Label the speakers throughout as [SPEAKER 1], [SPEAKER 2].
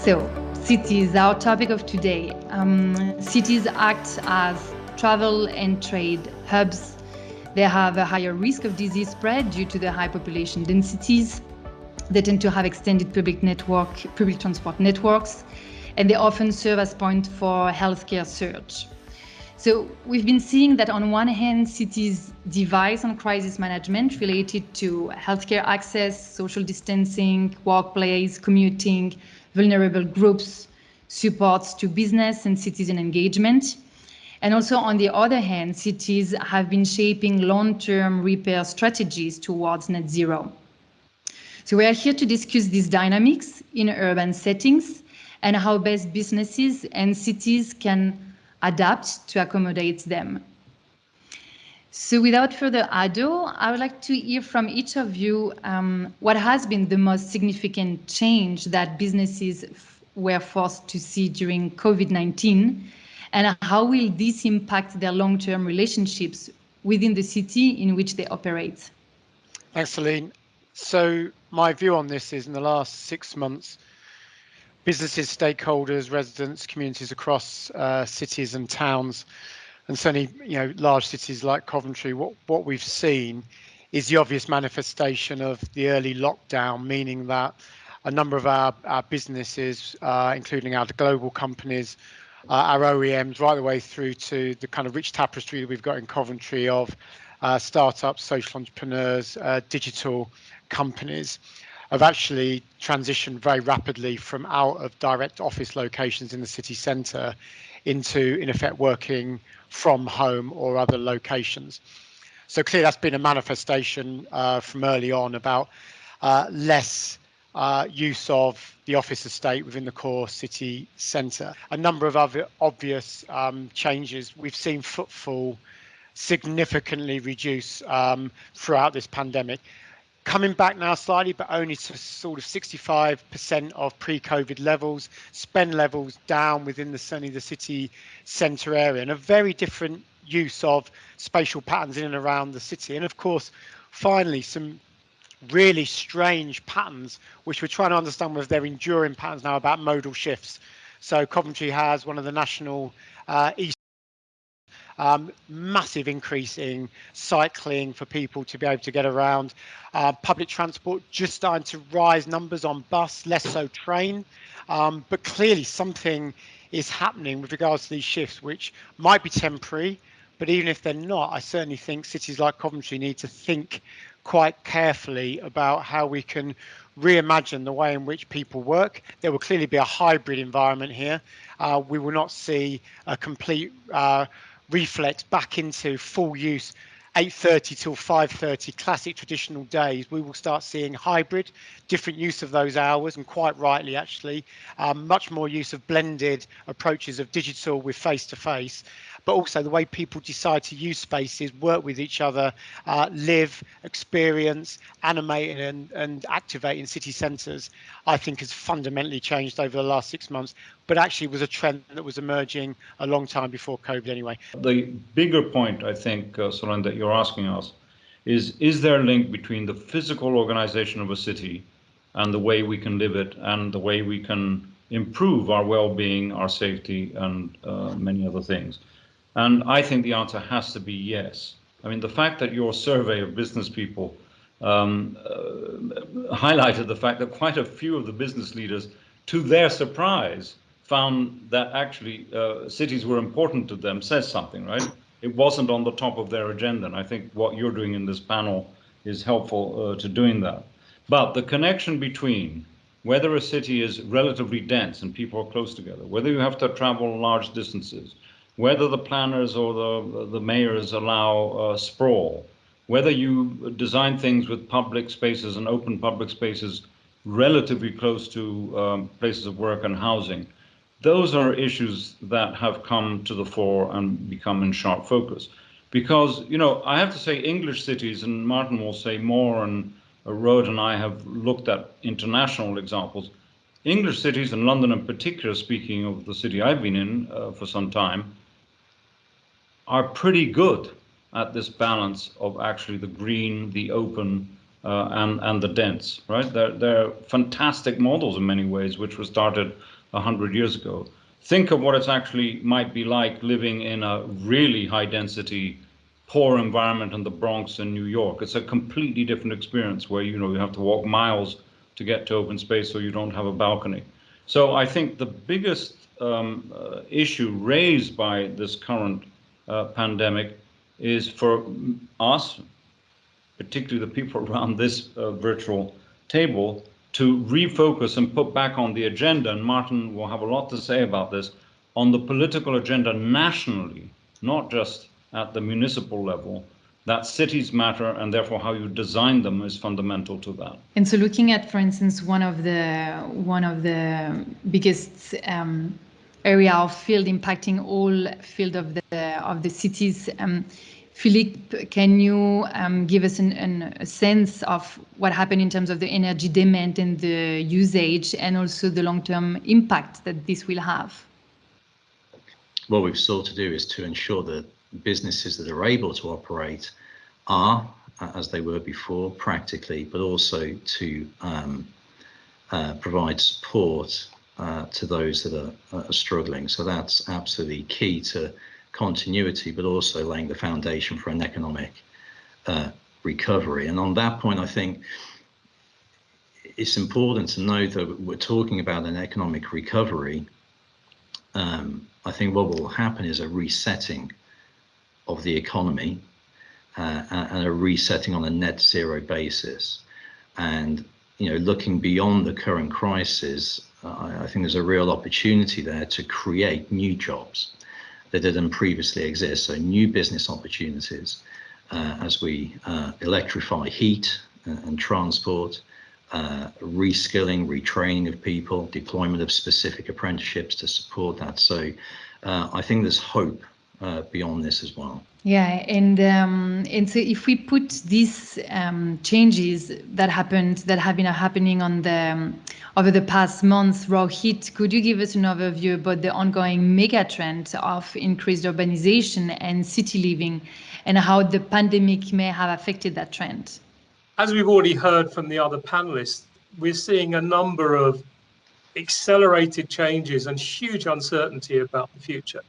[SPEAKER 1] So, cities, our topic of today. Cities act as travel and trade hubs. They have a higher risk of disease spread due to the high population densities. They tend to have extended public transport networks, and they often serve as point for healthcare surge. So we've been seeing that on one hand, cities devise on crisis management related to healthcare access, social distancing, workplace, commuting, vulnerable groups, supports to business and citizen engagement. And also on the other hand, cities have been shaping long-term repair strategies towards net zero. So we are here to discuss these dynamics in urban settings and how best businesses and cities can adapt to accommodate them. So without further ado, I would like to hear from each of you what has been the most significant change that businesses were forced to see during COVID-19, and how will this impact their long-term relationships within the city in which they operate?
[SPEAKER 2] Thanks, Celine. So my view on this is in the last 6 months, businesses, stakeholders, residents, communities across cities and towns, and certainly large cities like Coventry, what we've seen is the obvious manifestation of the early lockdown, meaning that a number of our businesses, including our global companies, our OEMs, right the way through to the kind of rich tapestry that we've got in Coventry of startups, social entrepreneurs, digital companies, have actually transitioned very rapidly from out of direct office locations in the city centre into, in effect, working from home or other locations. So clearly that's been a manifestation from early on about less use of the office estate within the core city centre. A number of other obvious changes. We've seen footfall significantly reduce throughout this pandemic. Coming back now slightly, but only to sort of 65% of pre-COVID levels, spend levels down within certainly the city centre area, and a very different use of spatial patterns in and around the city. And of course, finally, some really strange patterns, which we're trying to understand whether they're enduring patterns now about modal shifts. So Coventry has one of the national massive increase in cycling for people to be able to get around. Public transport just starting to rise, numbers on bus, less so train. But clearly something is happening with regards to these shifts, which might be temporary. But even if they're not, I certainly think cities like Coventry need to think quite carefully about how we can reimagine the way in which people work. There will clearly be a hybrid environment here. We will not see a complete reflex back into full use 8:30 till 5:30 classic traditional days. We will start seeing hybrid, different use of those hours, and quite rightly actually much more use of blended approaches of digital with face-to-face, but also the way people decide to use spaces, work with each other, live, experience, animate and activate in city centres, I think has fundamentally changed over the last 6 months, but actually was a trend that was emerging a long time before COVID anyway.
[SPEAKER 3] The bigger point, I think, Soren, that you're asking us is there a link between the physical organization of a city and the way we can live it and the way we can improve our well-being, our safety, and many other things? And I think the answer has to be yes. I mean, the fact that your survey of business people highlighted the fact that quite a few of the business leaders, to their surprise, found that actually cities were important to them says something, right? It wasn't on the top of their agenda, and I think what you're doing in this panel is helpful to doing that. But the connection between whether a city is relatively dense and people are close together, whether you have to travel large distances, whether the planners or the mayors allow sprawl, whether you design things with public spaces and open public spaces relatively close to places of work and housing, those are issues that have come to the fore and become in sharp focus. Because, I have to say English cities, and Martin will say more, and Rod and I have looked at international examples. English cities, and London in particular, speaking of the city I've been in for some time, are pretty good at this balance of actually the green, the open, and the dense, right? They're fantastic models in many ways, which were started 100 years ago. Think of what it's actually might be like living in a really high density, poor environment in the Bronx in New York. It's a completely different experience where, you have to walk miles to get to open space, so you don't have a balcony. So I think the biggest issue raised by this current pandemic is for us, particularly the people around this virtual table, to refocus and put back on the agenda, and Martin will have a lot to say about this, on the political agenda nationally, not just at the municipal level, that cities matter, and therefore how you design them is fundamental to that.
[SPEAKER 1] And so, looking at, for instance, one of the biggest area of field impacting all field of the cities. Philippe, can you give us a sense of what happened in terms of the energy demand and the usage, and also the long-term impact that this will have?
[SPEAKER 4] What we've sought to do is to ensure that businesses that are able to operate are, as they were before, practically, but also to provide support to those that are struggling. So that's absolutely key to continuity, but also laying the foundation for an economic recovery. And on that point, I think it's important to note that we're talking about an economic recovery. I think what will happen is a resetting of the economy and a resetting on a net zero basis. And looking beyond the current crisis, I think there's a real opportunity there to create new jobs that didn't previously exist. So new business opportunities as we electrify heat and transport, reskilling, retraining of people, deployment of specific apprenticeships to support that. So I think there's hope beyond this as well.
[SPEAKER 1] Yeah, and so if we put these changes that have been happening over the past months, Rohit, could you give us an overview about the ongoing mega trend of increased urbanization and city living, and how the pandemic may have affected that trend?
[SPEAKER 5] As we've already heard from the other panelists, we're seeing a number of accelerated changes and huge uncertainty about the future.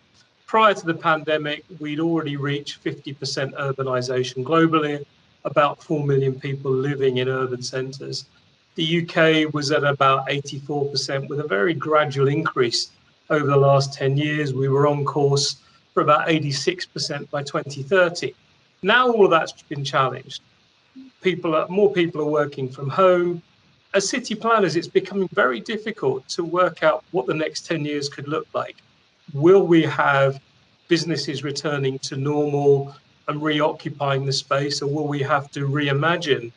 [SPEAKER 5] Prior to the pandemic, we'd already reached 50% urbanization globally, about 4 million people living in urban centres. The UK was at about 84%, with a very gradual increase over the last 10 years. We were on course for about 86% by 2030. Now all of that's been challenged. More people are working from home. As city planners, it's becoming very difficult to work out what the next 10 years could look like. Will we have businesses returning to normal and reoccupying the space, or will we have to reimagine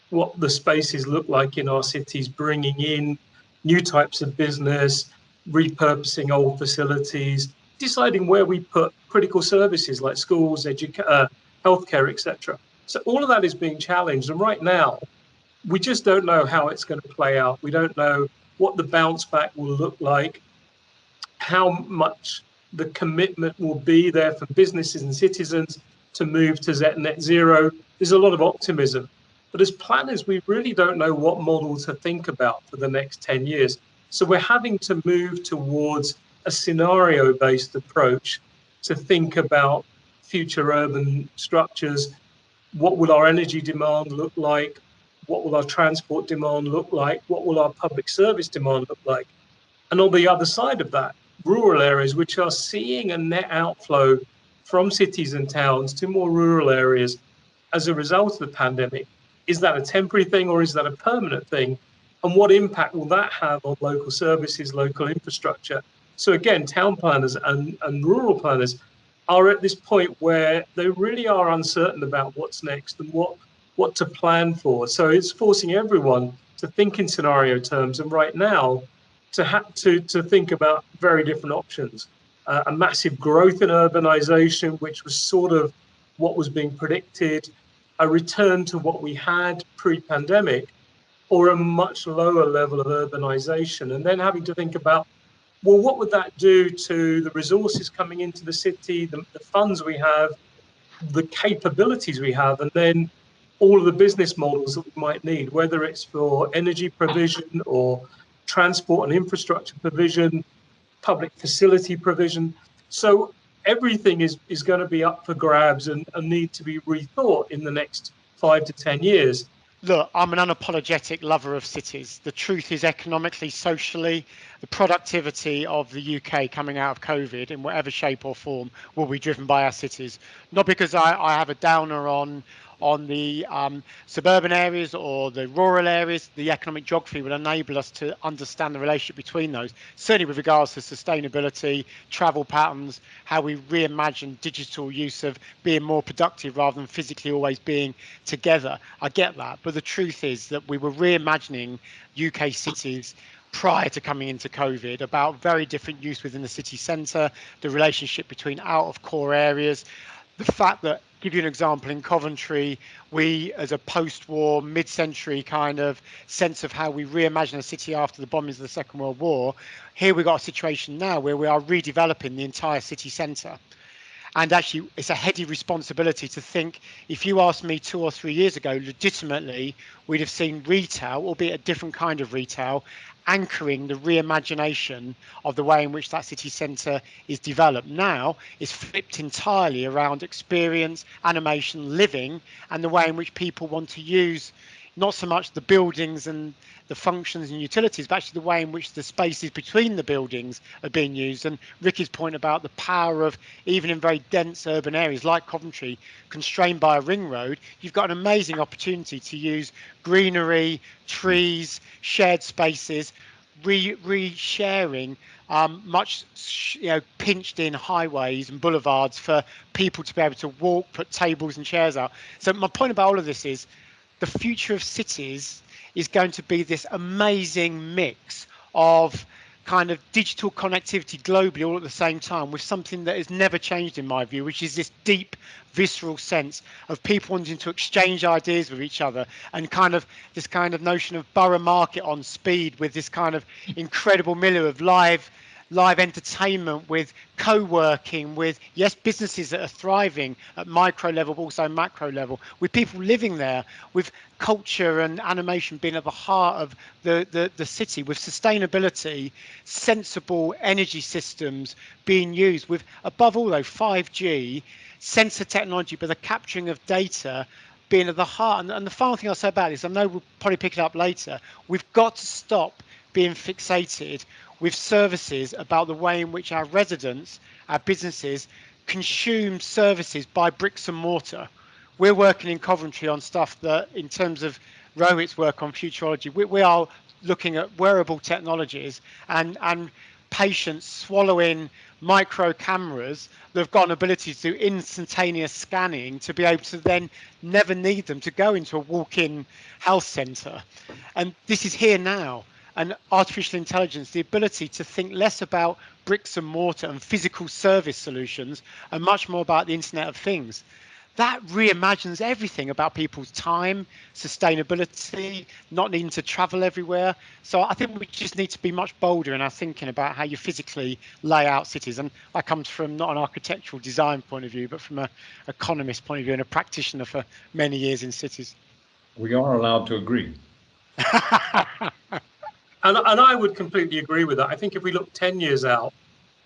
[SPEAKER 5] what the spaces look like in our cities, bringing in new types of business, repurposing old facilities, deciding where we put critical services like schools, healthcare, etc. So all of that is being challenged. And right now, we just don't know how it's going to play out. We don't know what the bounce back will look like, how much the commitment will be there for businesses and citizens to move to net zero. There's a lot of optimism. But as planners, we really don't know what model to think about for the next 10 years. So we're having to move towards a scenario-based approach to think about future urban structures. What will our energy demand look like? What will our transport demand look like? What will our public service demand look like? And on the other side of that, rural areas, which are seeing a net outflow from cities and towns to more rural areas as a result of the pandemic. Is that a temporary thing, or is that a permanent thing? And what impact will that have on local services, local infrastructure? So again, town planners and rural planners are at this point where they really are uncertain about what's next and what to plan for. So it's forcing everyone to think in scenario terms. And right now, to think about very different options. A massive growth in urbanization, which was sort of what was being predicted, a return to what we had pre-pandemic, or a much lower level of urbanization. And then having to think about, well, what would that do to the resources coming into the city, the funds we have, the capabilities we have, and then all of the business models that we might need, whether it's for energy provision or transport and infrastructure provision, public facility provision. So everything is going to be up for grabs and need to be rethought in the next 5 to 10 years.
[SPEAKER 2] Look, I'm an unapologetic lover of cities. The truth is, economically, socially, the productivity of the UK coming out of COVID in whatever shape or form will be driven by our cities. Not because I have a downer on the suburban areas or the rural areas. The economic geography will enable us to understand the relationship between those, certainly with regards to sustainability, travel patterns, how we reimagine digital use of being more productive rather than physically always being together. I get that, but the truth is that we were reimagining UK cities prior to coming into COVID about very different use within the city centre, the relationship between out of core areas, the fact that, give you an example, in Coventry, we, as a post-war, mid-century kind of sense of how we reimagine a city after the bombings of the Second World War, here we've got a situation now where we are redeveloping the entire city centre. And actually, it's a heady responsibility to think, if you asked me 2 or 3 years ago, legitimately, we'd have seen retail, albeit a different kind of retail, anchoring the reimagination of the way in which that city centre is developed. Now it's flipped entirely around experience, animation, living, and the way in which people want to use not so much the buildings and the functions and utilities, but actually the way in which the spaces between the buildings are being used. And Ricky's point about the power of, even in very dense urban areas like Coventry, constrained by a ring road, you've got an amazing opportunity to use greenery, trees, shared spaces, re-sharing much pinched in highways and boulevards for people to be able to walk, put tables and chairs out. So my point about all of this is, the future of cities is going to be this amazing mix of kind of digital connectivity globally all at the same time, with something that has never changed in my view, which is this deep visceral sense of people wanting to exchange ideas with each other, and kind of this kind of notion of borough market on speed, with this kind of incredible milieu of live entertainment, with co-working, with, yes, businesses that are thriving at micro level, but also macro level, with people living there, with culture and animation being at the heart of the city, with sustainability, sensible energy systems being used, with, above all though, 5G, sensor technology, but the capturing of data being at the heart. And the final thing I'll say about this, I know we'll probably pick it up later, we've got to stop being fixated with services about the way in which our residents, our businesses, consume services by bricks and mortar. We're working in Coventry on stuff that, in terms of Rohit's work on futurology, we are looking at wearable technologies and patients swallowing micro cameras that have got an ability to do instantaneous scanning to be able to then never need them to go into a walk-in health centre. And this is here now. And artificial intelligence, the ability to think less about bricks and mortar and physical service solutions and much more about the Internet of Things. That reimagines everything about people's time, sustainability, not needing to travel everywhere. So I think we just need to be much bolder in our thinking about how you physically lay out cities. And that comes from not an architectural design point of view, but from an economist point of view and a practitioner for many years in cities.
[SPEAKER 3] We are allowed to agree.
[SPEAKER 5] And I would completely agree with that. I think if we look 10 years out,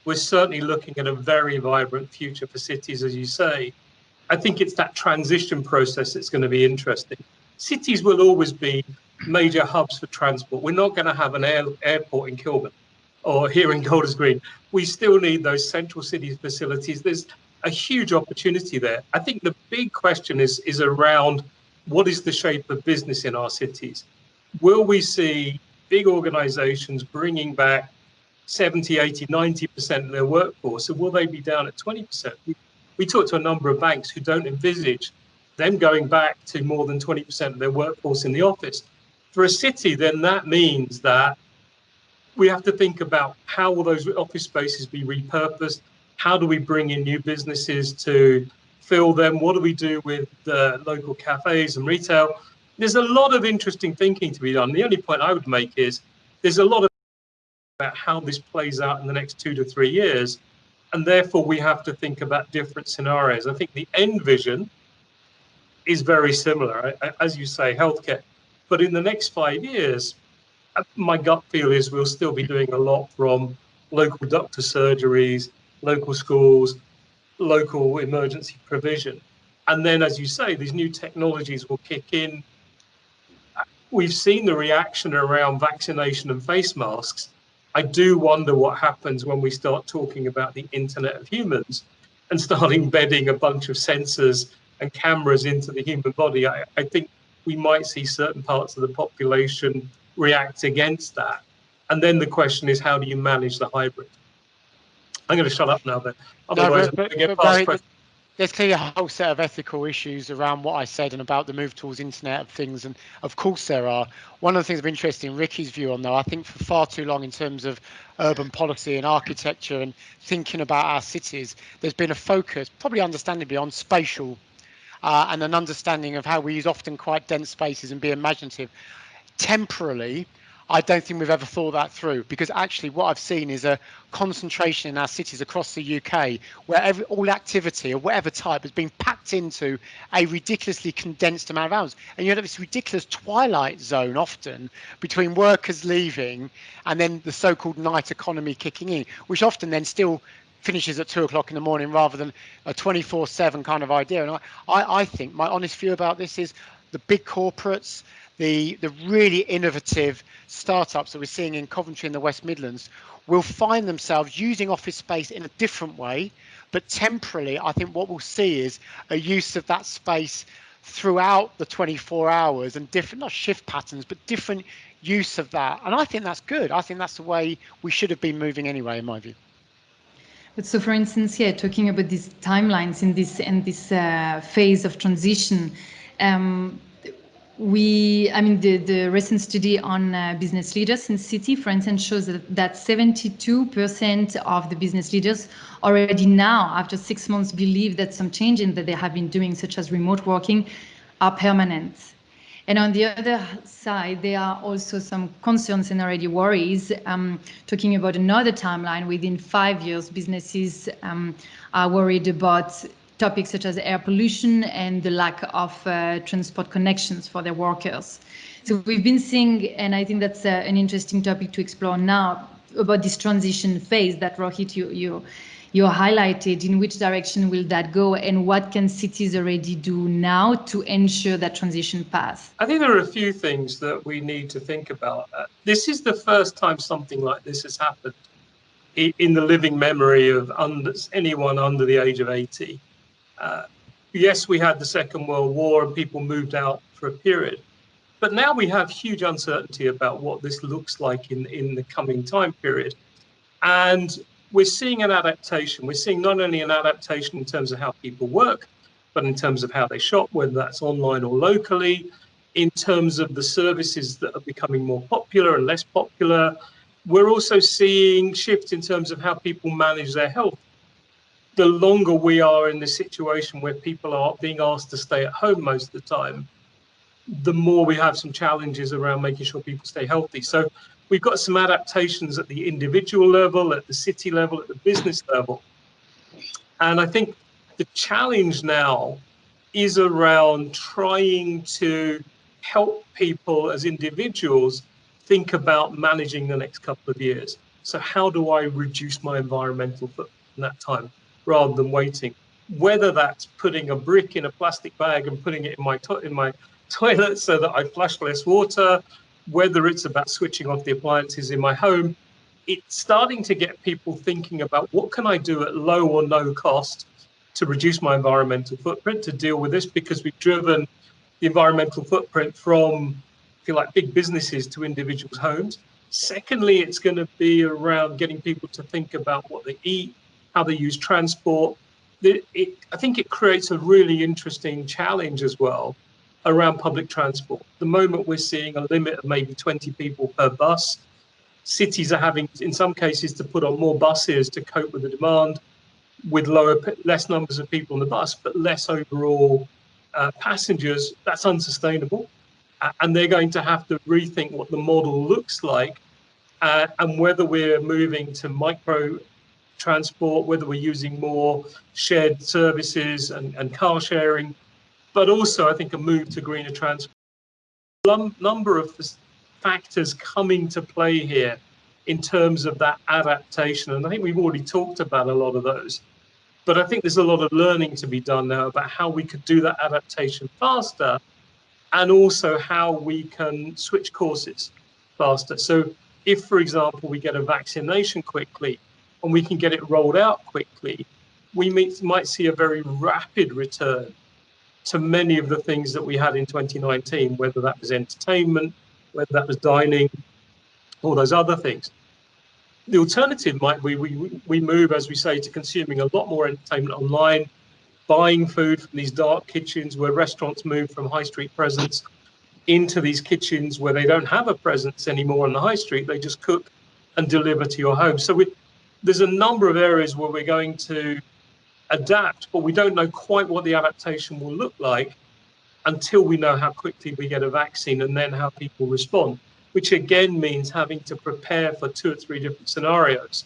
[SPEAKER 5] we're certainly looking at a very vibrant future for cities, as you say. I think it's that transition process that's going to be interesting. Cities will always be major hubs for transport. We're not going to have an airport in Kilburn or here in Golders Green. We still need those central city facilities. There's a huge opportunity there. I think the big question is around, what is the shape of business in our cities? Will we see big organizations bringing back 70, 80, 90% of their workforce, and will they be down at 20%? We talked to a number of banks who don't envisage them going back to more than 20% of their workforce in the office. For a city, then that means that we have to think about, how will those office spaces be repurposed? How do we bring in new businesses to fill them? What do we do with the local cafes and retail? There's a lot of interesting thinking to be done. The only point I would make is, there's a lot of about how this plays out in the next 2 to 3 years, and therefore we have to think about different scenarios. I think the end vision is very similar, as you say, healthcare, but in the next 5 years, My gut feel is we'll still be doing a lot from local doctor surgeries, local schools, local emergency provision. And then, as you say, these new technologies will kick in. We've seen the reaction around vaccination and face masks. I do wonder what happens when we start talking about the Internet of Humans and start embedding a bunch of sensors and cameras into the human body. I think we might see certain parts of the population react against that. And then the question is, how do you manage the hybrid? I'm going to shut up now, but otherwise I'm going to get past questions.
[SPEAKER 2] There's clearly a whole set of ethical issues around what I said and about the move towards Internet of Things. And of course there are. One of the things I'm interested in Ricky's view on, though, I think for far too long in terms of urban policy and architecture and thinking about our cities, there's been a focus, probably understandably, on spatial and an understanding of how we use often quite dense spaces and be imaginative. Temporally, I don't think we've ever thought that through, because actually what I've seen is a concentration in our cities across the UK where all activity of whatever type has been packed into a ridiculously condensed amount of hours. And you have this ridiculous twilight zone often between workers leaving and then the so-called night economy kicking in, which often then still finishes at 2 o'clock in the morning rather than a 24/7 kind of idea. And I think my honest view about this is the big corporates, the really innovative startups that we're seeing in Coventry and the West Midlands will find themselves using office space in a different way. But temporarily, I think what we'll see is a use of that space throughout the 24 hours and different, not shift patterns, but different use of that. And I think that's good. I think that's the way we should have been moving anyway, in my view.
[SPEAKER 1] But so, for instance, talking about these timelines in this phase of transition, the recent study on business leaders in city, for instance, shows that 72% of the business leaders already now, after 6 months, believe that some changes that they have been doing, such as remote working, are permanent. And on the other side, there are also some concerns and already worries, talking about another timeline. Within 5 years, businesses are worried about topics such as air pollution and the lack of transport connections for their workers. So we've been seeing, and I think that's an interesting topic to explore now, about this transition phase that Rohit, you highlighted. In which direction will that go, and what can cities already do now to ensure that transition path?
[SPEAKER 5] I think there are a few things that we need to think about. This is the first time something like this has happened in the living memory of anyone under the age of 80. Yes, we had the Second World War and people moved out for a period, but now we have huge uncertainty about what this looks like in the coming time period. And we're seeing an adaptation. We're seeing not only an adaptation in terms of how people work, but in terms of how they shop, whether that's online or locally, in terms of the services that are becoming more popular and less popular. We're also seeing shifts in terms of how people manage their health. The longer we are in this situation where people are being asked to stay at home most of the time, the more we have some challenges around making sure people stay healthy. So we've got some adaptations at the individual level, at the city level, at the business level. And I think the challenge now is around trying to help people as individuals think about managing the next couple of years. So how do I reduce my environmental footprint in that time rather than waiting? Whether that's putting a brick in a plastic bag and putting it in my toilet so that I flush less water, whether it's about switching off the appliances in my home, it's starting to get people thinking about what can I do at low or no cost to reduce my environmental footprint, to deal with this, because we've driven the environmental footprint from, if you like, big businesses to individuals' homes. Secondly, it's going to be around getting people to think about what they eat, how they use transport. I think it creates a really interesting challenge as well around public transport. The moment we're seeing a limit of maybe 20 people per bus. Cities are having, in some cases, to put on more buses to cope with the demand, with less numbers of people on the bus, but less overall passengers. That's unsustainable. And they're going to have to rethink what the model looks like and whether we're moving to micro transport, whether we're using more shared services and car sharing, but also I think a move to greener transport. Number of factors come into play here in terms of that adaptation. And I think we've already talked about a lot of those. But I think there's a lot of learning to be done now about how we could do that adaptation faster, and also how we can switch courses faster. So if, for example, we get a vaccination quickly and we can get it rolled out quickly, we might see a very rapid return to many of the things that we had in 2019, whether that was entertainment, whether that was dining, all those other things. The alternative might be we move, as we say, to consuming a lot more entertainment online, buying food from these dark kitchens where restaurants move from high street presence into these kitchens where they don't have a presence anymore on the high street. They just cook and deliver to your home. So there's a number of areas where we're going to adapt, but we don't know quite what the adaptation will look like until we know how quickly we get a vaccine and then how people respond, which again means having to prepare for 2 or 3 different scenarios.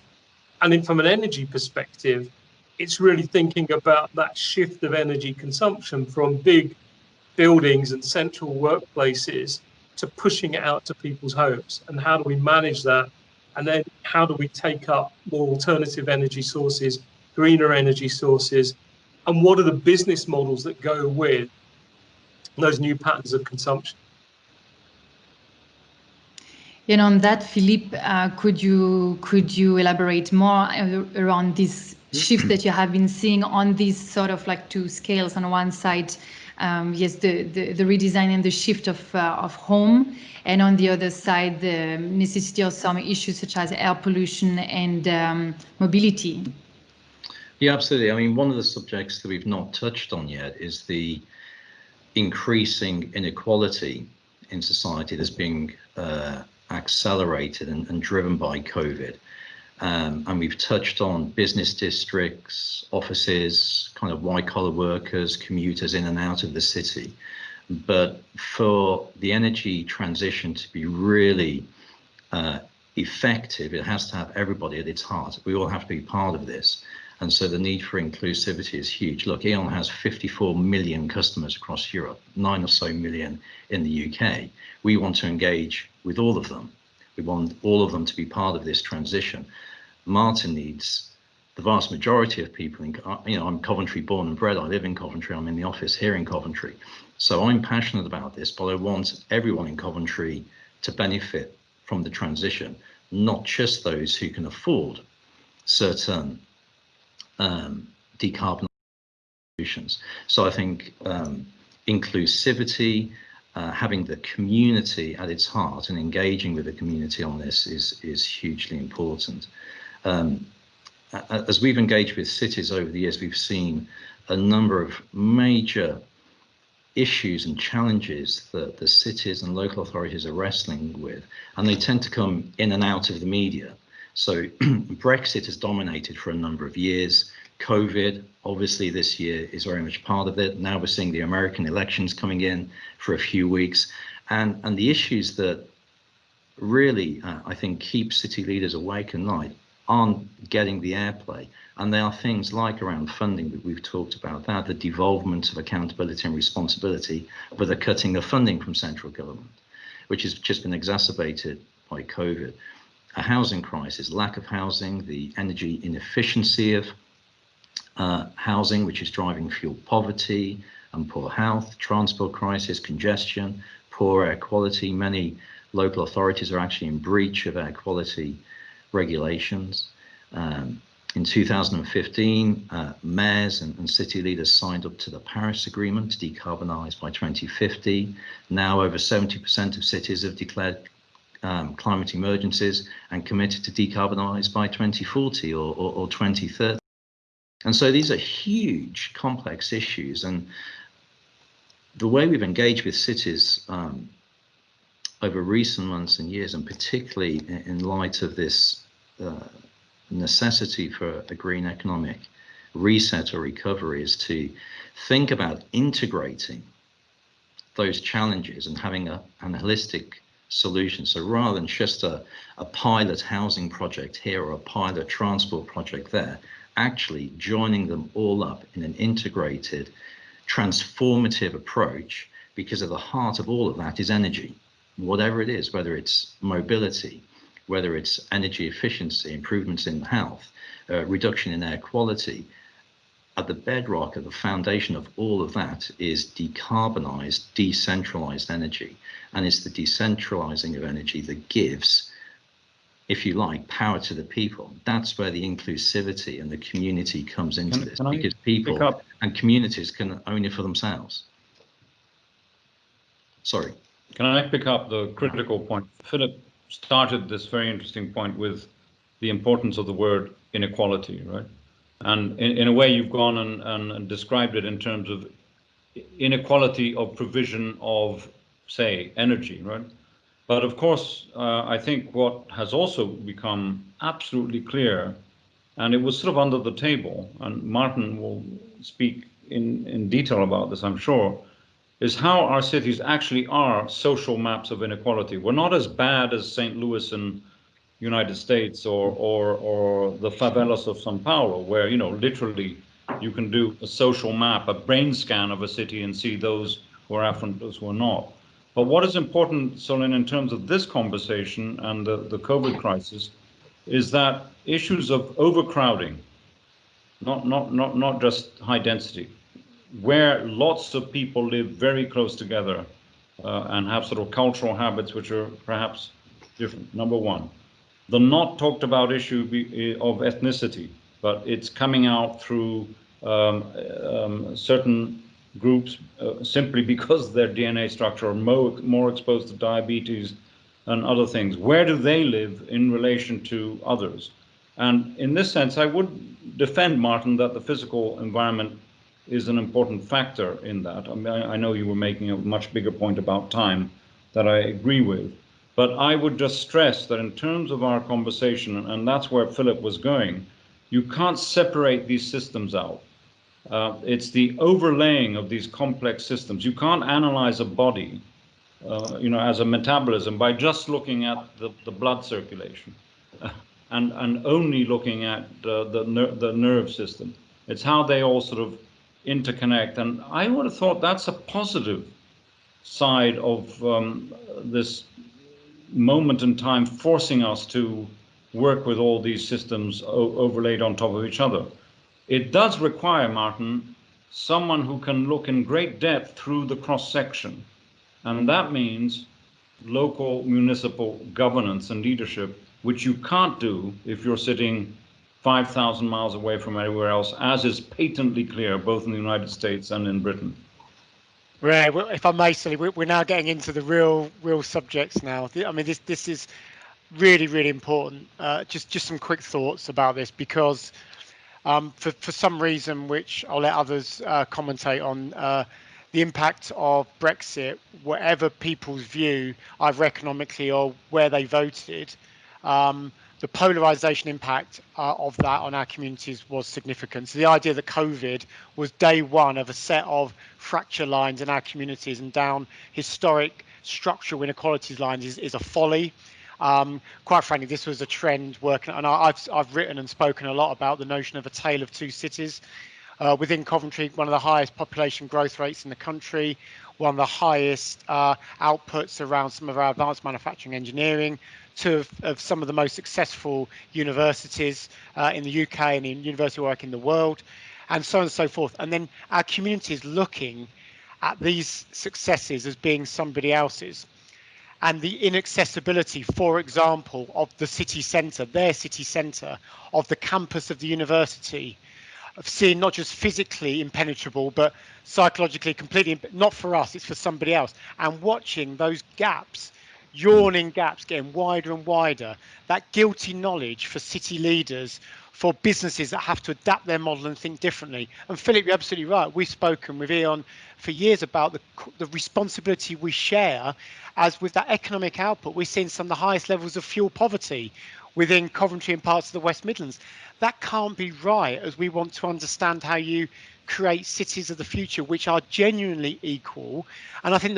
[SPEAKER 5] And then from an energy perspective, it's really thinking about that shift of energy consumption from big buildings and central workplaces to pushing it out to people's homes. And how do we manage that? And then how do we take up more alternative energy sources, greener energy sources? And what are the business models that go with those new patterns of consumption?
[SPEAKER 1] And on that, Philippe, could you elaborate more around this shift that you have been seeing on these sort of like 2 scales? On one side, yes, the redesign and the shift of home, and on the other side, the necessity of some issues such as air pollution and mobility.
[SPEAKER 4] Yeah, absolutely. I mean, one of the subjects that we've not touched on yet is the increasing inequality in society that's being accelerated and driven by COVID. And we've touched on business districts, offices, kind of white collar workers, commuters in and out of the city. But for the energy transition to be really effective, it has to have everybody at its heart. We all have to be part of this. And so the need for inclusivity is huge. Look, E.ON has 54 million customers across Europe, 9 or so million in the UK. We want to engage with all of them. We want all of them to be part of this transition. Martin needs the vast majority of people. I'm Coventry born and bred. I live in Coventry. I'm in the office here in Coventry. So I'm passionate about this, but I want everyone in Coventry to benefit from the transition, not just those who can afford certain decarbonization solutions. So I think inclusivity, having the community at its heart and engaging with the community on this is hugely important. As we've engaged with cities over the years, we've seen a number of major issues and challenges that the cities and local authorities are wrestling with, and they tend to come in and out of the media. So Brexit has dominated for a number of years. COVID, obviously this year, is very much part of it. Now we're seeing the American elections coming in for a few weeks. And the issues that really, I think, keep city leaders awake at night aren't getting the airplay. And there are things like around funding that we've talked about, that the devolvement of accountability and responsibility with the cutting of funding from central government, which has just been exacerbated by COVID. A housing crisis, lack of housing, the energy inefficiency of housing, which is driving fuel poverty and poor health, transport crisis, congestion, poor air quality. Many local authorities are actually in breach of air quality regulations. In 2015, mayors and city leaders signed up to the Paris Agreement to decarbonise by 2050. Now over 70% of cities have declared climate emergencies and committed to decarbonise by 2040 or 2030. And so these are huge, complex issues. And the way we've engaged with cities over recent months and years, and particularly in light of this necessity for a green economic reset or recovery, is to think about integrating those challenges and having an holistic solution. So rather than just a pilot housing project here or a pilot transport project there, actually joining them all up in an integrated, transformative approach, because at the heart of all of that is energy. whatever it is, whether it's mobility, whether it's energy efficiency, improvements in health, reduction in air quality, at the bedrock, at the foundation of all of that is decarbonized, decentralized energy. And it's the decentralizing of energy that gives, if you like, power to the people. That's where the inclusivity and the community comes into this, because people and communities can own it for themselves. Sorry.
[SPEAKER 3] Can I pick up the critical point? Philip started this very interesting point with the importance of the word inequality, right? And in a way, you've gone and described it in terms of inequality of provision of, say, energy, right? But of course, I think what has also become absolutely clear, and it was sort of under the table, and Martin will speak in detail about this, I'm sure, is how our cities actually are social maps of inequality. We're not as bad as St. Louis in United States or the favelas of São Paulo, where, you know, literally you can do a social map, a brain scan of a city and see those who are affluent, those who are not. But what is important, Solin, in terms of this conversation and the COVID crisis, is that issues of overcrowding, not just high density, where lots of people live very close together and have sort of cultural habits which are perhaps different, number one. The not talked about issue of ethnicity, but it's coming out through certain groups simply because their DNA structure are more exposed to diabetes and other things. Where do they live in relation to others? And in this sense, I would defend, Martin, that the physical environment is an important factor in that. I mean, I know you were making a much bigger point about time that I agree with. But I would just stress that in terms of our conversation, and that's where Philip was going, you can't separate these systems out. It's the overlaying of these complex systems. You can't analyze a body, you know, as a metabolism by just looking at the blood circulation and only looking at the nerve system. It's how they all sort of interconnect. And I would have thought that's a positive side of this moment in time, forcing us to work with all these systems overlaid on top of each other. It does require, Martin, someone who can look in great depth through the cross section. And that means local municipal governance and leadership, which you can't do if you're sitting 5,000 miles away from anywhere else, as is patently clear both in the United States and in Britain.
[SPEAKER 2] Right, well, if I may say, we're now getting into the real subjects now. I mean, this is really important. Just some quick thoughts about this, because for some reason, which I'll let others commentate on, the impact of Brexit, whatever people's view, either economically or where they voted, the polarization impact of that on our communities was significant. So the idea that COVID was day one of a set of fracture lines in our communities and down historic structural inequalities lines is a folly. Quite frankly, this was a trend working, and I've written and spoken a lot about the notion of a tale of two cities. Within Coventry, one of the highest population growth rates in the country, one of the highest outputs around some of our advanced manufacturing engineering, two of some of the most successful universities in the UK and in university work in the world, and so on and so forth. And then our communities looking at these successes as being somebody else's. And the inaccessibility, for example, of the city centre, their city centre, of the campus of the university, of seeing not just physically impenetrable, but psychologically completely, not for us, it's for somebody else. And watching those gaps, yawning gaps getting wider and wider, that guilty knowledge for city leaders, for businesses that have to adapt their model and think differently. And Philip, you're absolutely right. We've spoken with E.ON for years about the responsibility we share, as with that economic output, we're seeing some of the highest levels of fuel poverty within Coventry and parts of the West Midlands. That can't be right, as we want to understand how you create cities of the future which are genuinely equal. And I think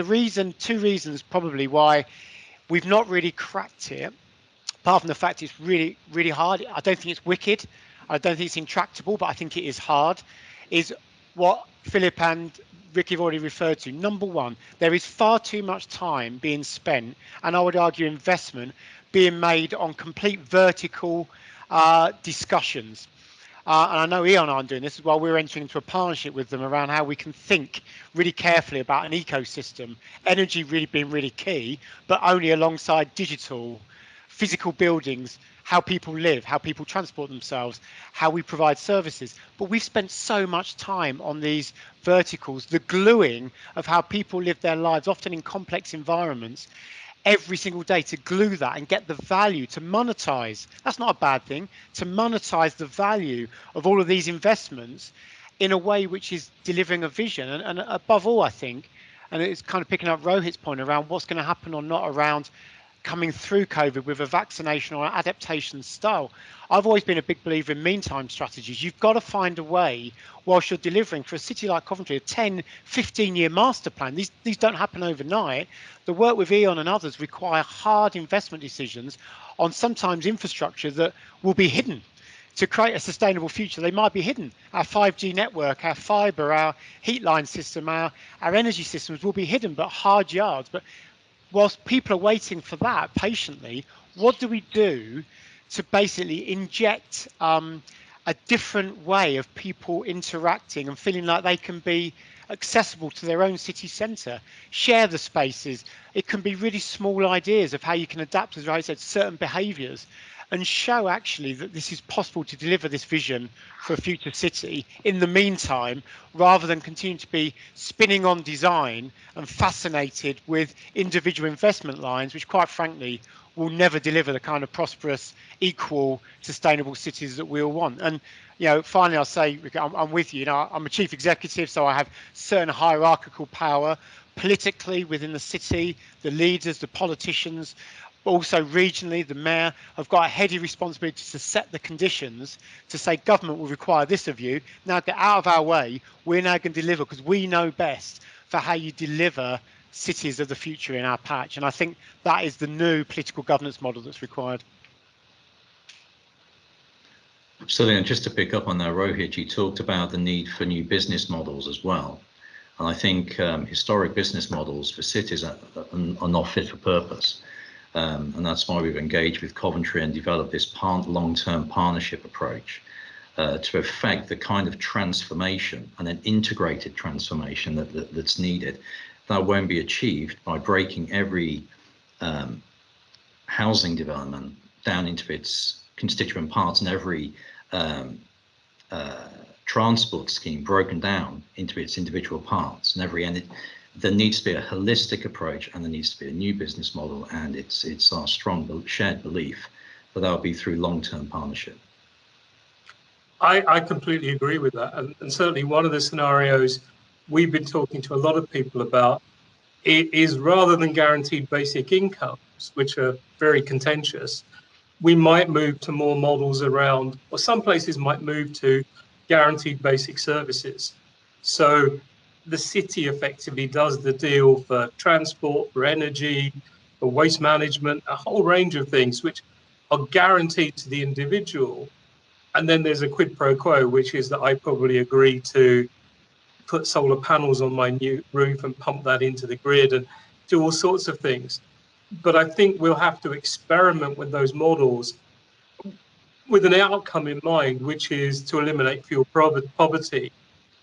[SPEAKER 2] two reasons probably why we've not really cracked it, apart from the fact it's really hard. I don't think it's wicked, I don't think it's intractable, but I think it is hard, is what Philip and Rick, you've already referred to. Number one, there is far too much time being spent, and I would argue investment being made on complete vertical discussions. And I know E.ON aren't doing this while we're entering into a partnership with them around how we can think really carefully about an ecosystem. Energy really being really key, but only alongside digital, physical buildings, how people live, how people transport themselves, how we provide services. But we've spent so much time on these verticals, the gluing of how people live their lives, often in complex environments, every single day, to glue that and get the value, to monetize. That's not a bad thing, to monetize the value of all of these investments in a way which is delivering a vision. And above all, I think, and it's kind of picking up Rohit's point around what's going to happen or not around coming through COVID with a vaccination or adaptation style. I've always been a big believer in meantime strategies. You've got to find a way, whilst you're delivering for a city like Coventry, a 10, 15-year master plan. These don't happen overnight. The work with E.ON and others require hard investment decisions on sometimes infrastructure that will be hidden. To create a sustainable future, they might be hidden. Our 5G network, our fibre, our heat line system, our energy systems will be hidden, but hard yards. But whilst people are waiting for that patiently, what do we do to basically inject a different way of people interacting and feeling like they can be accessible to their own city centre, share the spaces? It can be really small ideas of how you can adapt, as I said, certain behaviours, and show actually that this is possible to deliver this vision for a future city in the meantime, rather than continue to be spinning on design and fascinated with individual investment lines, which quite frankly will never deliver the kind of prosperous, equal, sustainable cities that we all want. And you know, finally, I'll say, I'm with you. You know, I'm a chief executive, so I have certain hierarchical power politically within the city, the leaders, the politicians. Also regionally, the mayor have got a heady responsibility to set the conditions, to say government will require this of you. Now get out of our way. We're now going to deliver because we know best for how you deliver cities of the future in our patch. And I think that is the new political governance model that's required.
[SPEAKER 4] Absolutely, and just to pick up on that, Rohit, you talked about the need for new business models as well. And I think historic business models for cities are not fit for purpose. And that's why we've engaged with Coventry and developed this long-term partnership approach to effect the kind of transformation and an integrated transformation that's needed. That won't be achieved by breaking every housing development down into its constituent parts, and every transport scheme broken down into its individual parts, and there needs to be a holistic approach, and there needs to be a new business model, and it's our strong shared belief that will be through long-term partnership.
[SPEAKER 5] I completely agree with that, and certainly one of the scenarios we've been talking to a lot of people about is, rather than guaranteed basic incomes, which are very contentious, we might move to more models around, or some places might move to guaranteed basic services. So the city effectively does the deal for transport, for energy, for waste management, a whole range of things which are guaranteed to the individual. And then there's a quid pro quo, which is that I probably agree to put solar panels on my new roof and pump that into the grid and do all sorts of things. But I think we'll have to experiment with those models with an outcome in mind, which is to eliminate fuel poverty.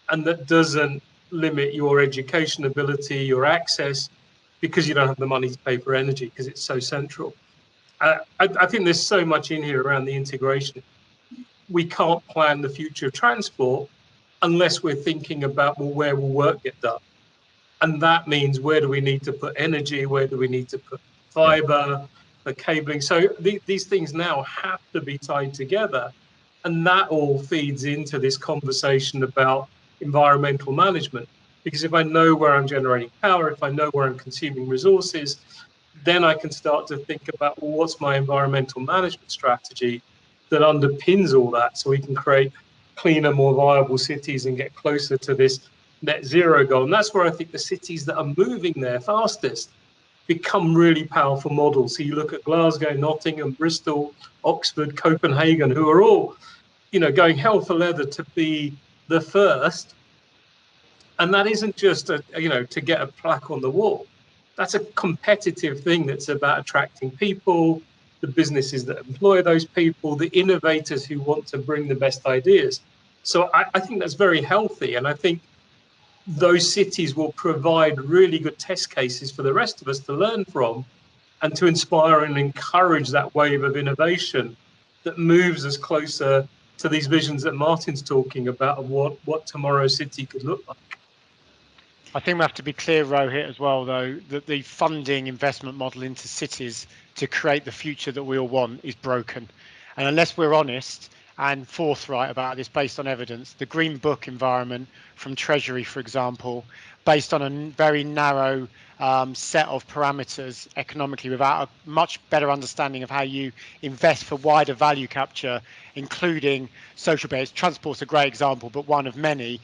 [SPEAKER 5] And that doesn't limit your education ability, your access, because you don't have the money to pay for energy because it's so central. I think there's so much in here around the integration. We can't plan the future of transport unless we're thinking about, well, where will work get done? And that means, where do we need to put energy? Where do we need to put fiber, the cabling? So these things now have to be tied together. And that all feeds into this conversation about environmental management. Because if I know where I'm generating power, if I know where I'm consuming resources, then I can start to think about, well, what's my environmental management strategy that underpins all that, so we can create cleaner, more viable cities and get closer to this net zero goal. And that's where I think the cities that are moving there fastest become really powerful models. So you look at Glasgow, Nottingham, Bristol, Oxford, Copenhagen, who are all, you know, going hell for leather to be the first. And that isn't just to get a plaque on the wall. That's a competitive thing that's about attracting people, the businesses that employ those people, the innovators who want to bring the best ideas. So I think that's very healthy. And I think those cities will provide really good test cases for the rest of us to learn from and to inspire and encourage that wave of innovation that moves us closer to these visions that Martin's talking about of what tomorrow's city could look like.
[SPEAKER 2] I think we have to be clear, Rohit, as well, though, that the funding investment model into cities to create the future that we all want is broken. And unless we're honest and forthright about this based on evidence, the Green Book environment from Treasury, for example, based on a very narrow set of parameters economically without a much better understanding of how you invest for wider value capture, including social benefits. Transport's a great example, but one of many.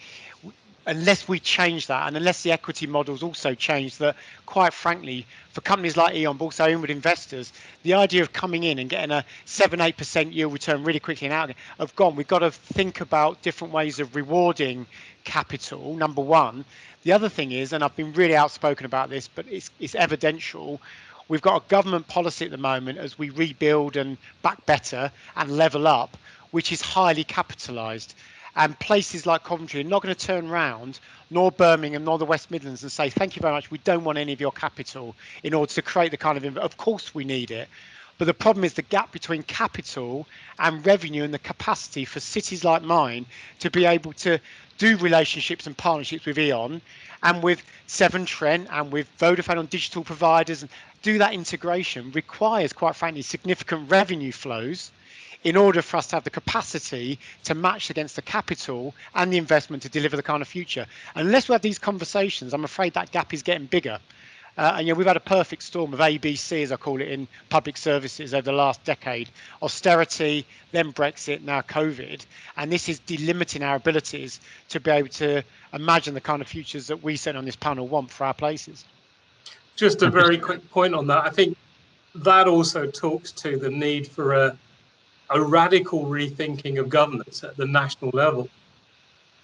[SPEAKER 2] Unless we change that, and unless the equity models also change, that quite frankly, for companies like E.ON, but also inward investors, the idea of coming in and getting a 7-8% yield return really quickly and out have gone. We've got to think about different ways of rewarding capital, number one. The other thing is, and I've been really outspoken about this, but it's evidential, we've got a government policy at the moment as we rebuild and back better and level up, which is highly capitalised. And places like Coventry are not going to turn around, nor Birmingham, nor the West Midlands, and say, thank you very much, we don't want any of your capital in order to create the kind of course we need it. But the problem is the gap between capital and revenue and the capacity for cities like mine to be able to do relationships and partnerships with E.ON and with Severn Trent and with Vodafone on digital providers and do that integration requires, quite frankly, significant revenue flows in order for us to have the capacity to match against the capital and the investment to deliver the kind of future. Unless we have these conversations, I'm afraid that gap is getting bigger. And we've had a perfect storm of ABC, as I call it, in public services over the last decade. Austerity, then Brexit, now COVID. And this is delimiting our abilities to be able to imagine the kind of futures that we sit on this panel want for our places.
[SPEAKER 5] Just a very quick point on that. I think that also talks to the need for a radical rethinking of governance at the national level,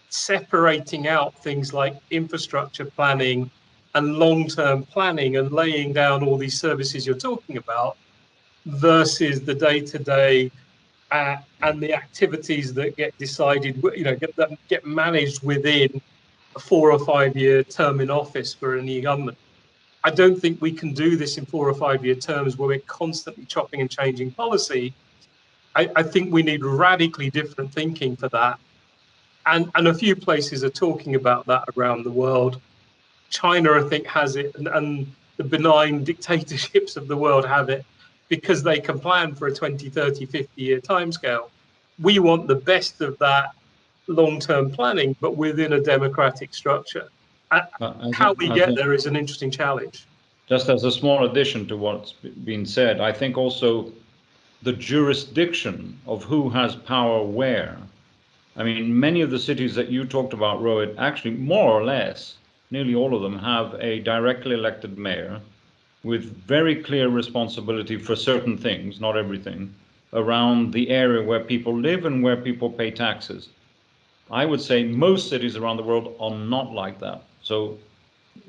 [SPEAKER 5] separating out things like infrastructure planning and long-term planning and laying down all these services you're talking about versus the day-to-day and the activities that get decided, get managed within a 4 or 5 year term in office for a new government. I don't think we can do this in 4 or 5 year terms where we're constantly chopping and changing policy. I think we need radically different thinking for that. And a few places are talking about that around the world. China, I think, has it, and the benign dictatorships of the world have it because they can plan for a 20, 30, 50-year timescale. We want the best of that long-term planning, but within a democratic structure. How we get there is an interesting challenge.
[SPEAKER 3] Just as a small addition to what's been said, I think also the jurisdiction of who has power where. I mean, many of the cities that you talked about, Rohit, actually more or less, nearly all of them have a directly elected mayor with very clear responsibility for certain things, not everything, around the area where people live and where people pay taxes. I would say most cities around the world are not like that. So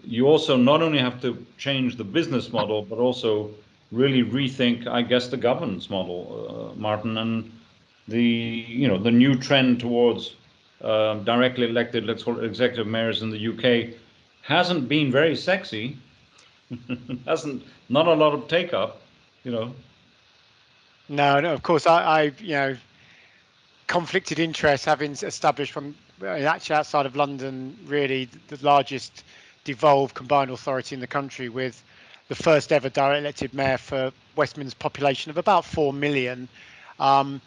[SPEAKER 3] you also not only have to change the business model, but also really rethink, I guess, the governance model, Martin, and the new trend towards directly elected, let's call it executive mayors in the UK, hasn't been very sexy. Not a lot of take up,
[SPEAKER 2] No, of course, I conflicted interests, having established from actually outside of London, really the largest devolved combined authority in the country with the first ever direct elected mayor for West Midlands population of about 4 million. And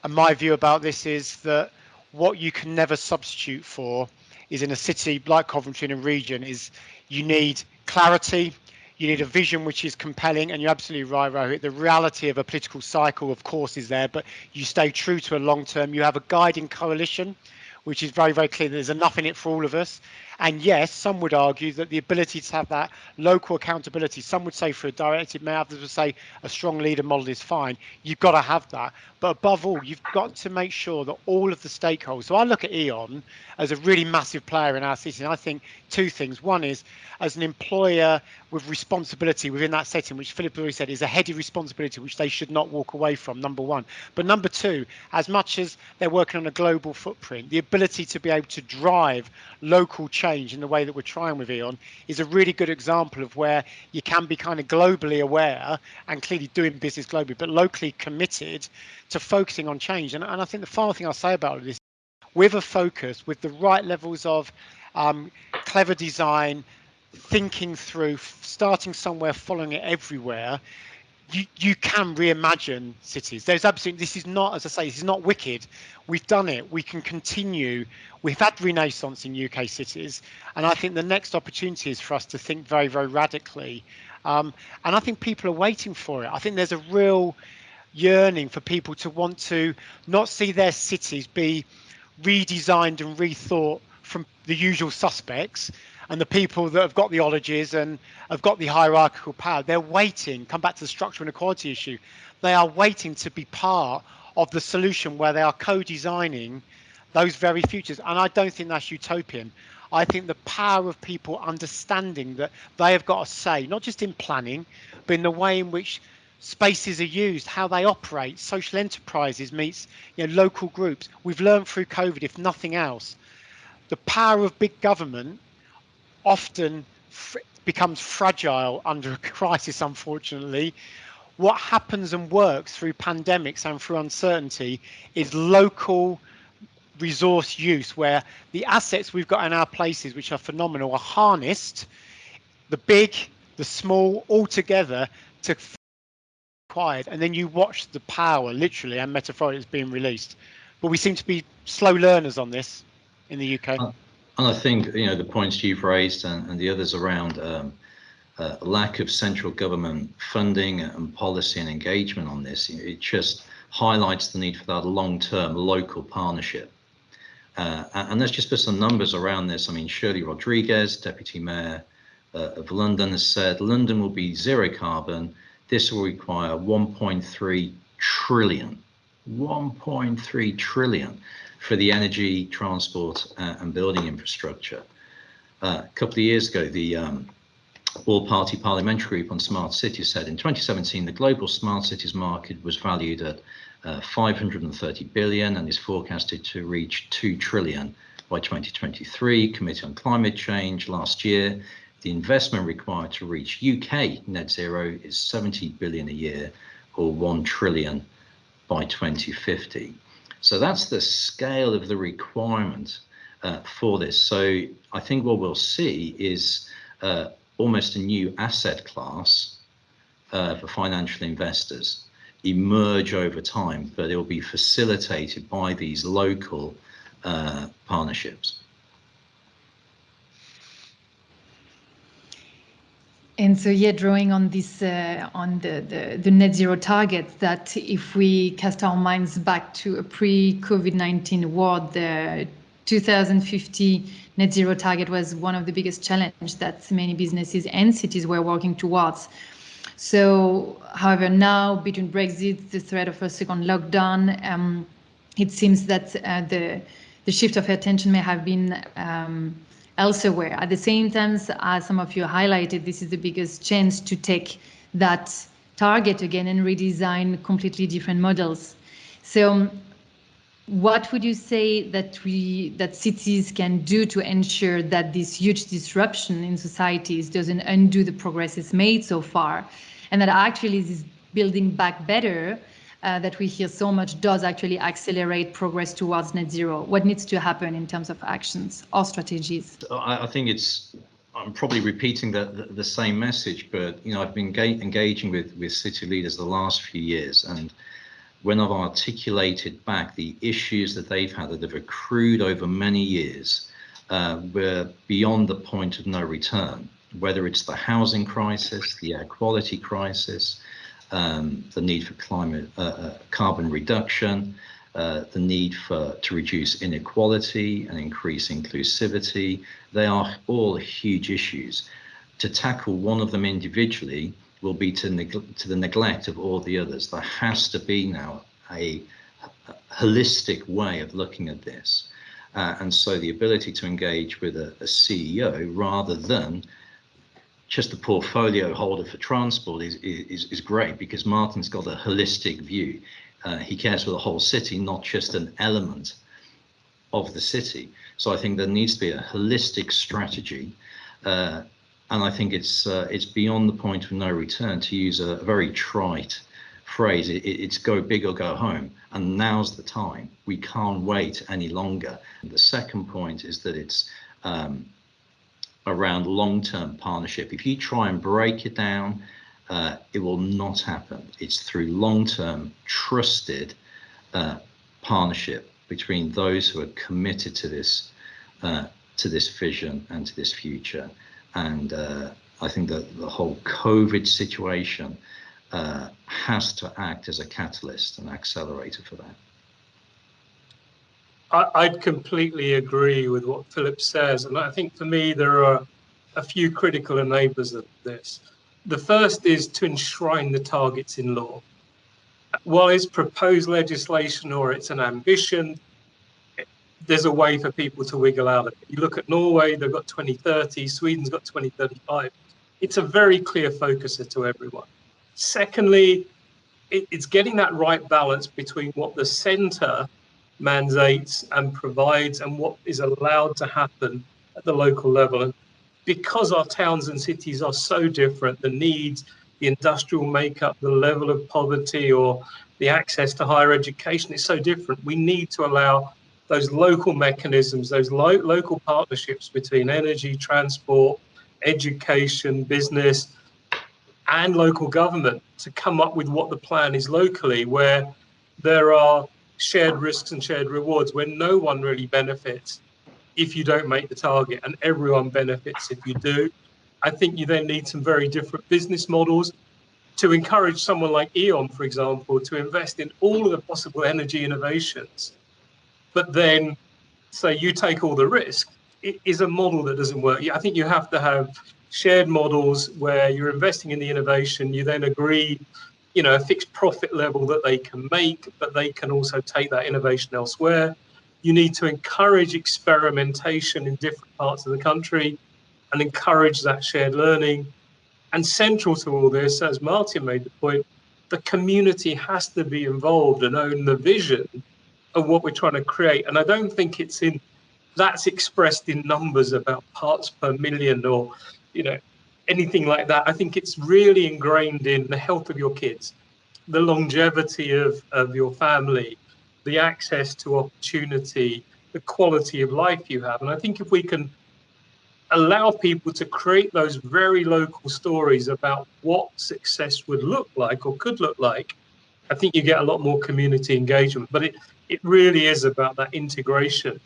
[SPEAKER 2] my view about this is that what you can never substitute for is in a city like Coventry, in a region, is you need clarity, you need a vision which is compelling, and you're absolutely right, Rohit. The reality of a political cycle, of course, is there, but you stay true to a long term. You have a guiding coalition, which is very, very clear. There's enough in it for all of us. And yes, some would argue that the ability to have that local accountability, some would say for a directed mayor, others would say a strong leader model is fine. You've got to have that. But above all, you've got to make sure that all of the stakeholders, so I look at E.ON as a really massive player in our city. And I think two things. One is, as an employer with responsibility within that setting, which Philip already said is a heady responsibility, which they should not walk away from, number one. But number two, as much as they're working on a global footprint, the ability to be able to drive local change in the way that we're trying with E.ON is a really good example of where you can be kind of globally aware and clearly doing business globally, but locally committed to focusing on change. And I think the final thing I'll say about this, with a focus, with the right levels of clever design, thinking through, starting somewhere, following it everywhere, you can reimagine cities. There's absolutely, this is not, as I say, this is not wicked. We've done it. We can continue. We've had renaissance in UK cities, and I think the next opportunity is for us to think very, very radically. And I think people are waiting for it. I think there's a real yearning for people to want to not see their cities be redesigned and rethought from the usual suspects and the people that have got the ologies and have got the hierarchical power. They're waiting, come back to the structural inequality issue, they are waiting to be part of the solution where they are co-designing those very futures. And I don't think that's utopian. I think the power of people understanding that they have got a say, not just in planning, but in the way in which spaces are used, how they operate, social enterprises meets local groups. We've learned through COVID, if nothing else, the power of big government often becomes fragile under a crisis, unfortunately. What happens and works through pandemics and through uncertainty is local resource use, where the assets we've got in our places, which are phenomenal, are harnessed, the big, the small, all together to acquired, and then you watch the power, literally and metaphorically, is being released. But we seem to be slow learners on this in the UK.
[SPEAKER 4] And I think the points you've raised and the others around lack of central government funding and policy and engagement on this, it just highlights the need for that long-term local partnership. And let's just put some numbers around this. I mean, Shirley Rodriguez, Deputy Mayor of London, has said London will be zero carbon. This will require 1.3 trillion, 1.3 trillion for the energy, transport, and building infrastructure. A couple of years ago, the all-party parliamentary group on smart cities said in 2017 the global smart cities market was valued at 530 billion and is forecasted to reach 2 trillion by 2023. Committee on Climate Change last year, the investment required to reach UK net zero is 70 billion a year, or 1 trillion by 2050. So that's the scale of the requirement for this. So I think what we'll see is almost a new asset class for financial investors emerge over time, but it will be facilitated by these local partnerships.
[SPEAKER 1] And so, yeah, drawing on this, on the net zero targets, that if we cast our minds back to a pre-COVID-19 world, the 2050 net zero target was one of the biggest challenges that many businesses and cities were working towards. So, however, now between Brexit, the threat of a second lockdown, it seems that the shift of attention may have been elsewhere. At the same time, as some of you highlighted, this is the biggest chance to take that target again and redesign completely different models. So what would you say that cities can do to ensure that this huge disruption in societies doesn't undo the progress made so far, and that actually this building back better that we hear so much does actually accelerate progress towards net zero? What needs to happen in terms of actions or strategies?
[SPEAKER 4] I think I'm probably repeating the same message, but I've been engaging with city leaders the last few years, and when I've articulated back the issues that they've had that have accrued over many years, we're beyond the point of no return, whether it's the housing crisis, the air quality crisis, the need for carbon reduction, the need to reduce inequality and increase inclusivity. They are all huge issues. To tackle one of them individually will be to the neglect of all the others. There has to be now a holistic way of looking at this. And so the ability to engage with a CEO rather than just a portfolio holder for transport is great, because Martin's got a holistic view. He cares for the whole city, not just an element of the city. So I think there needs to be a holistic strategy. And I think it's beyond the point of no return, to use a very trite phrase. It's go big or go home, and now's the time. We can't wait any longer. The second point is that it's around long-term partnership. If you try and break it down, it will not happen. It's through long-term, trusted partnership between those who are committed to this vision and to this future. And I think that the whole COVID situation has to act as a catalyst and accelerator for that.
[SPEAKER 5] I'd completely agree with what Philip says. And I think for me, there are a few critical enablers of this. The first is to enshrine the targets in law. While it's proposed legislation or it's an ambition, there's a way for people to wiggle out of it. You look at Norway, they've got 2030, Sweden's got 2035. It's a very clear focuser to everyone. Secondly, it's getting that right balance between what the centre mandates and provides and what is allowed to happen at the local level. And because our towns and cities are so different, the needs, the industrial makeup, the level of poverty or the access to higher education is so different, we need to allow those local mechanisms, those local partnerships between energy, transport, education, business, and local government to come up with what the plan is locally, where there are shared risks and shared rewards, where no one really benefits if you don't make the target and everyone benefits if you do. I think you then need some very different business models to encourage someone like E.ON, for example, to invest in all of the possible energy innovations. But then say you take all the risk. It is a model that doesn't work. I think you have to have shared models where you're investing in the innovation. You then agree, a fixed profit level that they can make, but they can also take that innovation elsewhere. You need to encourage experimentation in different parts of the country and encourage that shared learning. And central to all this, as Martin made the point, the community has to be involved and own the vision of what we're trying to create. And I don't think that's expressed in numbers about parts per million or, anything like that. I think it's really ingrained in the health of your kids, the longevity of your family, the access to opportunity, the quality of life you have. And I think if we can allow people to create those very local stories about what success would look like or could look like, I think you get a lot more community engagement. But it really is about that integration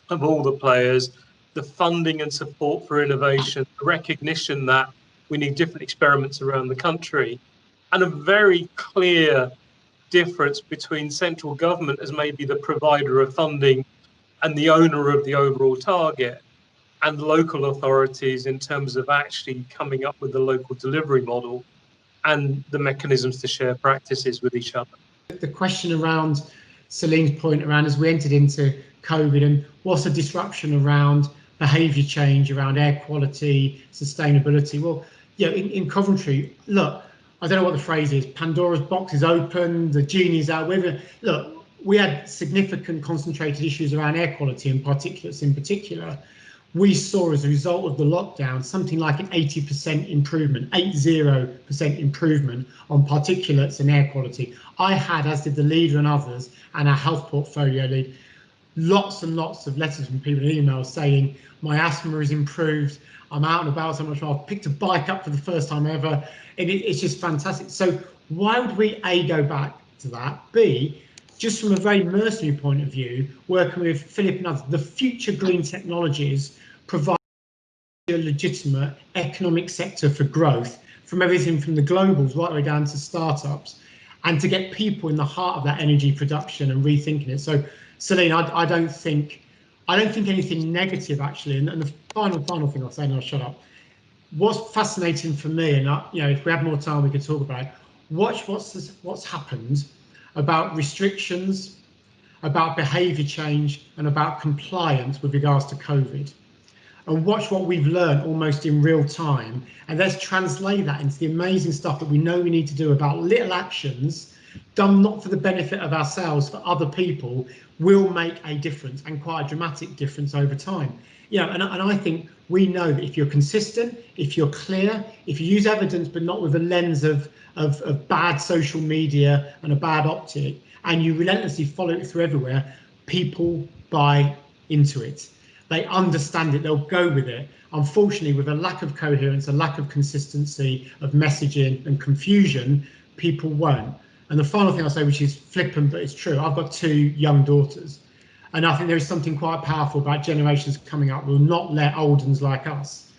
[SPEAKER 5] of all the players, the funding and support for innovation, the recognition that we need different experiments around the country, and a very clear difference between central government as maybe the provider of funding and the owner of the overall target, and local authorities in terms of actually coming up with the local delivery model and the mechanisms to share practices with each other.
[SPEAKER 6] The question around Celine's point around as we entered into COVID and what's the disruption around behaviour change, around air quality, sustainability. Well, in Coventry, look, I don't know what the phrase is, Pandora's box is open, the genie's out, whatever. Look, we had significant concentrated issues around air quality and particulates in particular. We saw as a result of the lockdown something like an 80% improvement, 80% improvement on particulates and air quality. I had, as did the leader and others, and our health portfolio lead, lots and lots of letters from people and emails saying my asthma is improved, I'm out and about so much more, I've picked a bike up for the first time ever, and it's just fantastic. So why would we A, go back to that, B, just from a very mercenary point of view, working with Philip and others, the future green technologies provide a legitimate economic sector for growth, from everything from the globals right the way down to startups. and to get people in the heart of that energy production and rethinking it. So, Celine, I don't think anything negative actually. And the final thing I'll say, and I'll shut up. What's fascinating for me, and if we had more time, we could talk about it. Watch what's happened about restrictions, about behaviour change, and about compliance with regards to COVID. And watch what we've learned almost in real time, and let's translate that into the amazing stuff that we know we need to do about little actions done not for the benefit of ourselves, for other people, will make a difference, and quite a dramatic difference over time. And I think we know that if you're consistent, if you're clear, if you use evidence but not with a lens of bad social media and a bad optic, and you relentlessly follow it through everywhere, people buy into it. They understand it, they'll go with it. Unfortunately, with a lack of coherence, a lack of consistency of messaging and confusion, people won't. And the final thing I'll say, which is flippant, but it's true, I've got 2 young daughters. And I think there is something quite powerful about generations coming up will not let old uns like us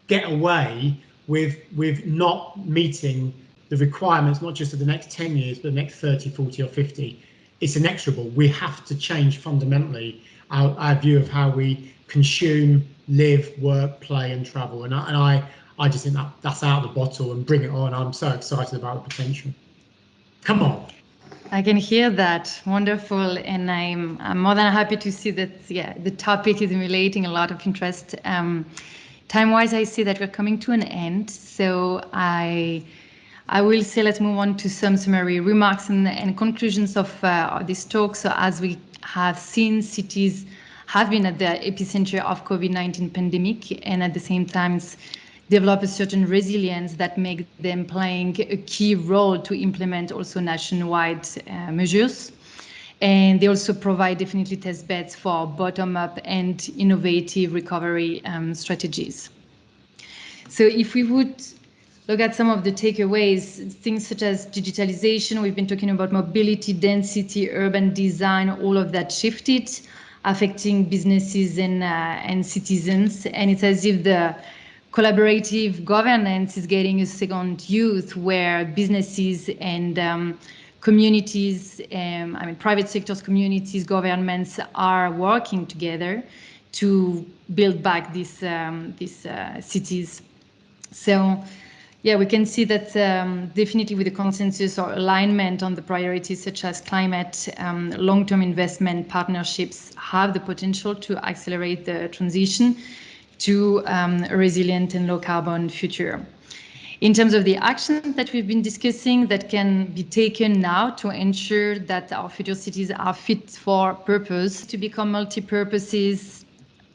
[SPEAKER 6] get away with not meeting the requirements, not just of the next 10 years, but the next 30, 40 or 50. It's inexorable. We have to change fundamentally our view of how we consume, live, work, play and travel. And I just think that's out of the bottle, and bring it on. I'm so excited about the potential. Come on.
[SPEAKER 1] I can hear that. Wonderful. And I'm more than happy to see that, the topic is relating a lot of interest. Time-wise, I see that we're coming to an end. So I will say let's move on to some summary remarks and conclusions of this talk. So as we have seen, cities have been at the epicenter of COVID-19 pandemic, and at the same time develop a certain resilience that makes them playing a key role to implement also nationwide measures. And they also provide definitely test beds for bottom-up and innovative recovery strategies. So if we would look at some of the takeaways, things such as digitalization, we've been talking about mobility, density, urban design, all of that shifted, affecting businesses and citizens. And it's as if the collaborative governance is getting a second youth, where businesses and communities, private sectors, communities, governments are working together to build back these cities. So, we can see that definitely with the consensus or alignment on the priorities such as climate, long-term investment partnerships have the potential to accelerate the transition to a resilient and low-carbon future. In terms of the actions that we've been discussing that can be taken now to ensure that our future cities are fit for purpose, to become multi-purposes,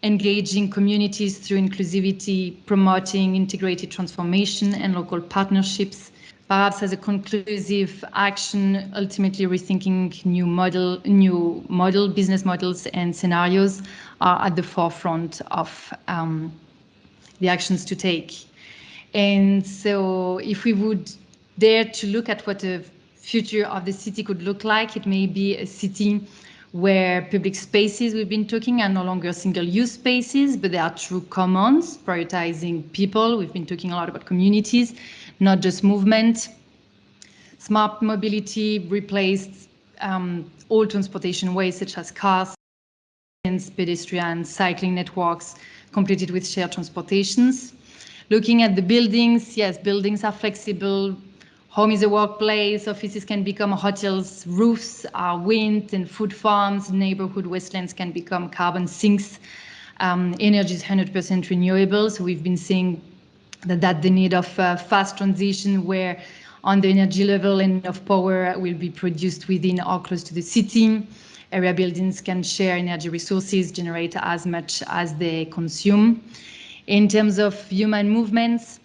[SPEAKER 1] engaging communities through inclusivity, promoting integrated transformation and local partnerships. Perhaps as a conclusive action, ultimately rethinking new model business models and scenarios are at the forefront of the actions to take. And so if we would dare to look at what the future of the city could look like, it may be a city where public spaces we've been talking are no longer single-use spaces, but they are true commons, prioritizing people. We've been talking a lot about communities, not just movement. Smart mobility replaced all transportation ways such as cars, pedestrians, cycling networks, completed with shared transportations. Looking at the buildings, yes, buildings are flexible. Home is a workplace, offices can become hotels, roofs are wind and food farms, neighborhood wastelands can become carbon sinks. Energy is 100% renewable, so we've been seeing that the need of fast transition where on the energy level enough power will be produced within or close to the city. Area buildings can share energy resources, generate as much as they consume. In terms of human movements,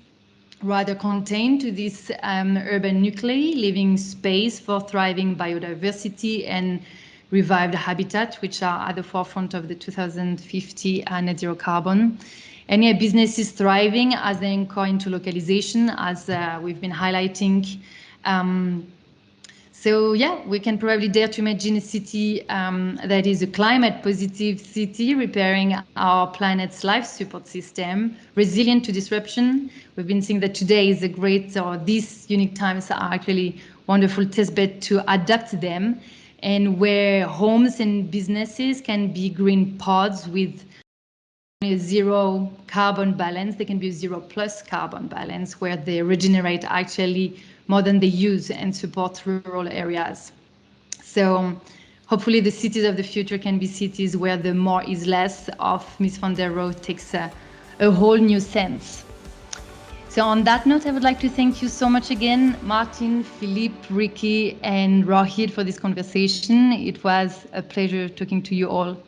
[SPEAKER 1] rather contained to this urban nuclei, leaving space for thriving biodiversity and revived habitat, which are at the forefront of the 2050 net zero carbon. And businesses thriving as they anchor into localization, as we've been highlighting. So yeah, we can probably dare to imagine a city that is a climate positive city, repairing our planet's life support system, resilient to disruption. We've been seeing that today is a great, or these unique times are actually wonderful testbed to adapt to them, and where homes and businesses can be green pods with a zero carbon balance. They can be a 0+ carbon balance where they regenerate actually more than they use and support rural areas. So hopefully the cities of the future can be cities where the more is less of Ms. van der Rohe takes a whole new sense. So on that note, I would like to thank you so much again, Martin, Philippe, Ricky, and Rohit for this conversation. It was a pleasure talking to you all.